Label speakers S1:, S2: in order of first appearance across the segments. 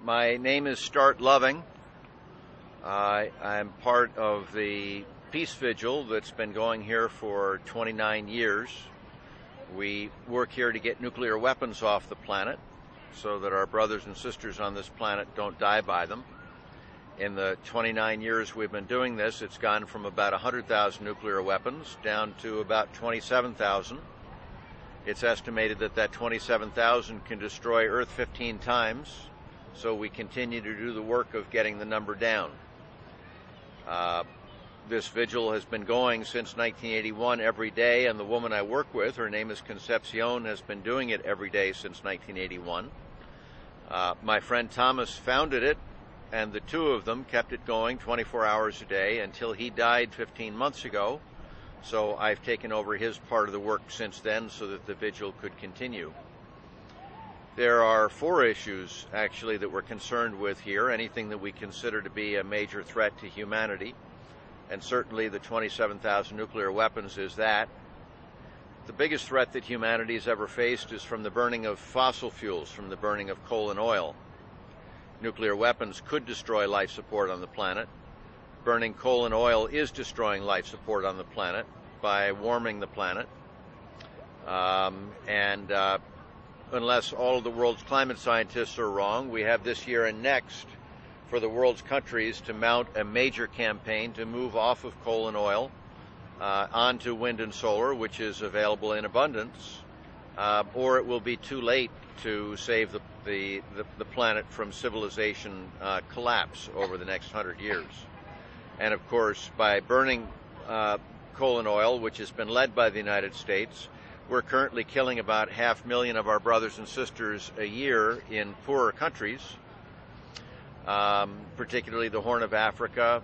S1: My name is Start Loving. I'm part of the Peace Vigil that's been going here for 29 years. We work here to get nuclear weapons off the planet so that our brothers and sisters on this planet don't die by them. In the 29 years we've been doing this, it's gone from about 100,000 nuclear weapons down to about 27,000. It's estimated that 27,000 can destroy Earth 15 times, so we continue to do the work of getting the number down. This vigil has been going since 1981 every day, and the woman I work with, her name is Concepcion, has been doing it every day since 1981. My friend Thomas founded it, and the two of them kept it going 24 hours a day until he died 15 months ago. So I've taken over his part of the work since then so that the vigil could continue. There are 4 issues, actually, that we're concerned with here, anything that we consider to be a major threat to humanity, and certainly the 27,000 nuclear weapons is that. The biggest threat that humanity has ever faced is from the burning of fossil fuels, from the burning of coal and oil. Nuclear weapons could destroy life support on the planet. Burning coal and oil is destroying life support on the planet by warming the planet. Unless all of the world's climate scientists are wrong, we have this year and next for the world's countries to mount a major campaign to move off of coal and oil onto wind and solar, which is available in abundance, or it will be too late to save the planet from civilization collapse over the next 100 years. And of course, by burning coal and oil, which has been led by the United States, we're currently killing about 500,000 of our brothers and sisters a year in poorer countries, particularly the Horn of Africa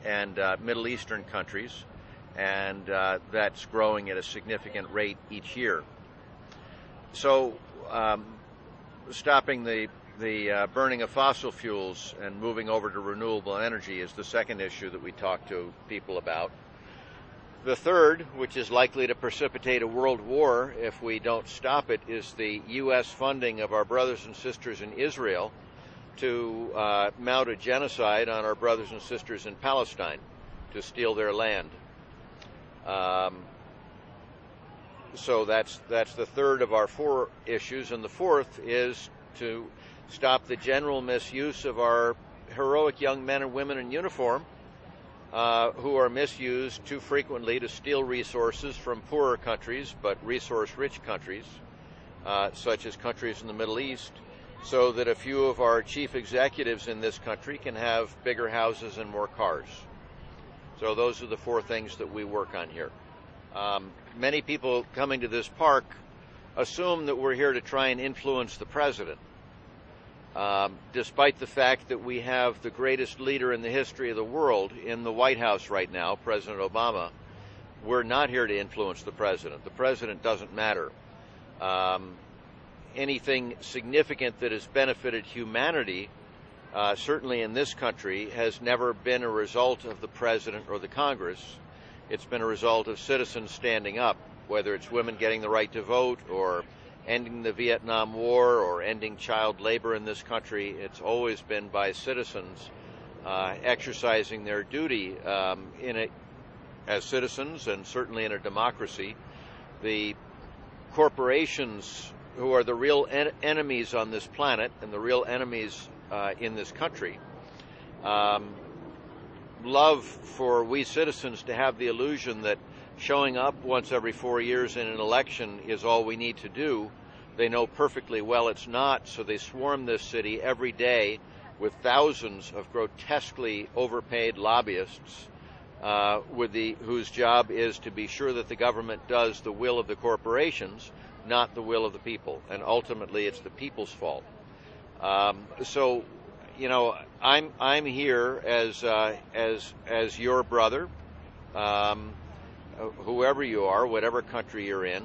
S1: and Middle Eastern countries, and that's growing at a significant rate each year. So stopping the burning of fossil fuels and moving over to renewable energy is the second issue that we talk to people about. The third, which is likely to precipitate a world war if we don't stop it, is the U.S. funding of our brothers and sisters in Israel to mount a genocide on our brothers and sisters in Palestine, to steal their land. So that's the third of our 4 issues, and the fourth is to stop the general misuse of our heroic young men and women in uniform who are misused too frequently to steal resources from poorer countries, but resource-rich countries, such as countries in the Middle East, so that a few of our chief executives in this country can have bigger houses and more cars. So those are the 4 things that we work on here. Many people coming to this park assume that we're here to try and influence the president. Despite the fact that we have the greatest leader in the history of the world in the White House right now, President Obama, we're not here to influence the president. The president doesn't matter. Anything significant that has benefited humanity, certainly in this country, has never been a result of the president or the Congress. It's been a result of citizens standing up, whether it's women getting the right to vote or ending the Vietnam War or ending child labor in this country. It's always been by citizens exercising their duty as citizens, and certainly in a democracy. The corporations, who are the real enemies on this planet and the real enemies in this country, love for we citizens to have the illusion that showing up once every 4 years in an election is all we need to do. They know perfectly well it's not, so they swarm this city every day with thousands of grotesquely overpaid lobbyists whose job is to be sure that the government does the will of the corporations, not the will of the people. And ultimately, it's the people's fault. So, you know, I'm here as your brother, whoever you are, whatever country you're in.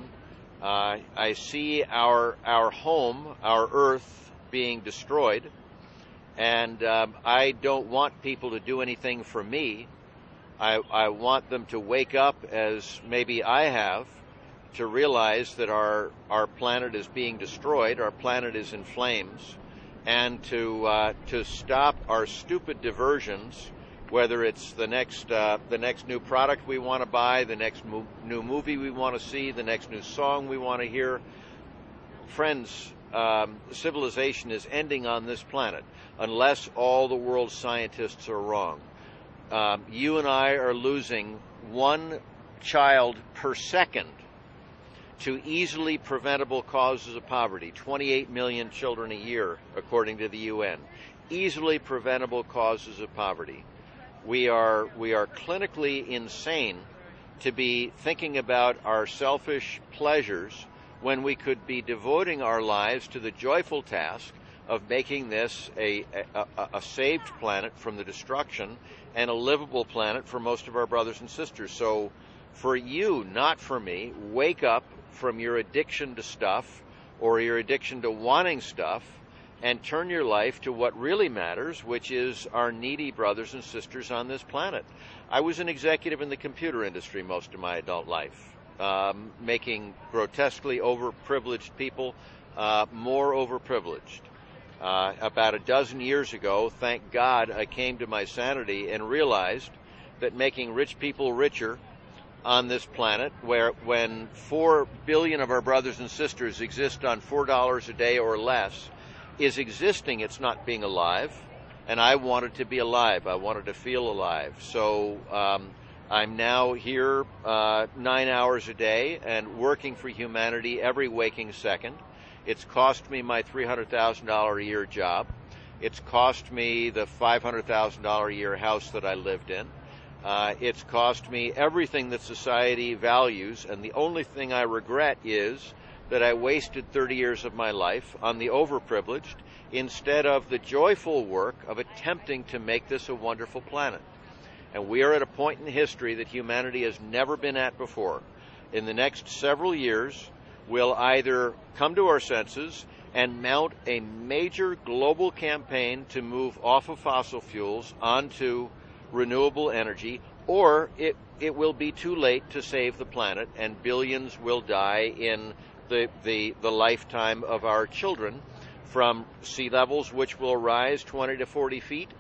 S1: I see our home, our Earth, being destroyed, and I don't want people to do anything for me. I want them to wake up, as maybe I have, to realize that our planet is being destroyed, our planet is in flames, and to stop our stupid diversions, whether it's the next new product we want to buy, the next new movie we want to see, the next new song we want to hear. Friends, civilization is ending on this planet unless all the world's scientists are wrong. You and I are losing one child per second to easily preventable causes of poverty. 28 million children a year, according to the UN. Easily preventable causes of poverty. We are clinically insane to be thinking about our selfish pleasures when we could be devoting our lives to the joyful task of making this a saved planet from the destruction and a livable planet for most of our brothers and sisters. So for you, not for me, wake up from your addiction to stuff or your addiction to wanting stuff and turn your life to what really matters, which is our needy brothers and sisters on this planet. I was an executive in the computer industry most of my adult life, making grotesquely overprivileged people more overprivileged. About a dozen years ago, thank God, I came to my sanity and realized that making rich people richer on this planet, when 4 billion of our brothers and sisters exist on $4 a day or less, is existing. It's not being alive. And I wanted to be alive. I wanted to feel alive. So I'm now here 9 hours a day and working for humanity every waking second. It's cost me my $300,000 a year job. It's cost me the $500,000 a year house that I lived in. It's cost me everything that society values, and the only thing I regret is that I wasted 30 years of my life on the overprivileged instead of the joyful work of attempting to make this a wonderful planet. And we are at a point in history that humanity has never been at before. In the next several years, we'll either come to our senses and mount a major global campaign to move off of fossil fuels onto renewable energy, or it will be too late to save the planet, and billions will die in the lifetime of our children from sea levels which will rise 20 to 40 feet.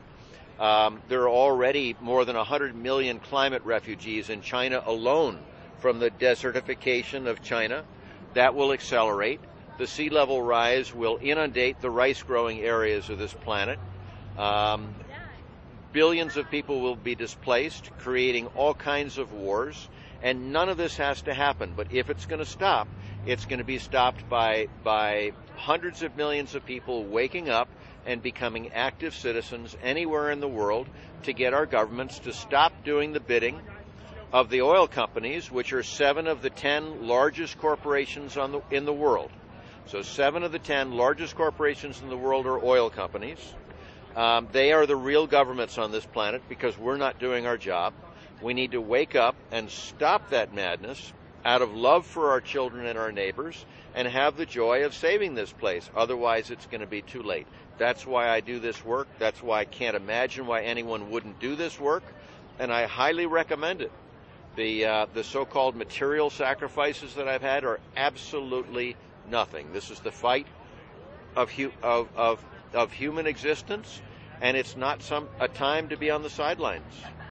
S1: There are already more than 100 million climate refugees in China alone from the desertification of China. That will accelerate. The sea level rise will inundate the rice-growing areas of this planet. Billions of people will be displaced, creating all kinds of wars, and none of this has to happen. But if it's going to stop, it's going to be stopped by hundreds of millions of people waking up and becoming active citizens anywhere in the world to get our governments to stop doing the bidding of the oil companies, which are 7 of the 10 largest corporations in the world. So 7 of the 10 largest corporations in the world are oil companies. They are the real governments on this planet because we're not doing our job. We need to wake up and stop that madness out of love for our children and our neighbors and have the joy of saving this place. Otherwise, it's going to be too late. That's why I do this work. That's why I can't imagine why anyone wouldn't do this work, and I highly recommend it. The so-called material sacrifices that I've had are absolutely nothing. This is the fight of human existence, and it's not a time to be on the sidelines.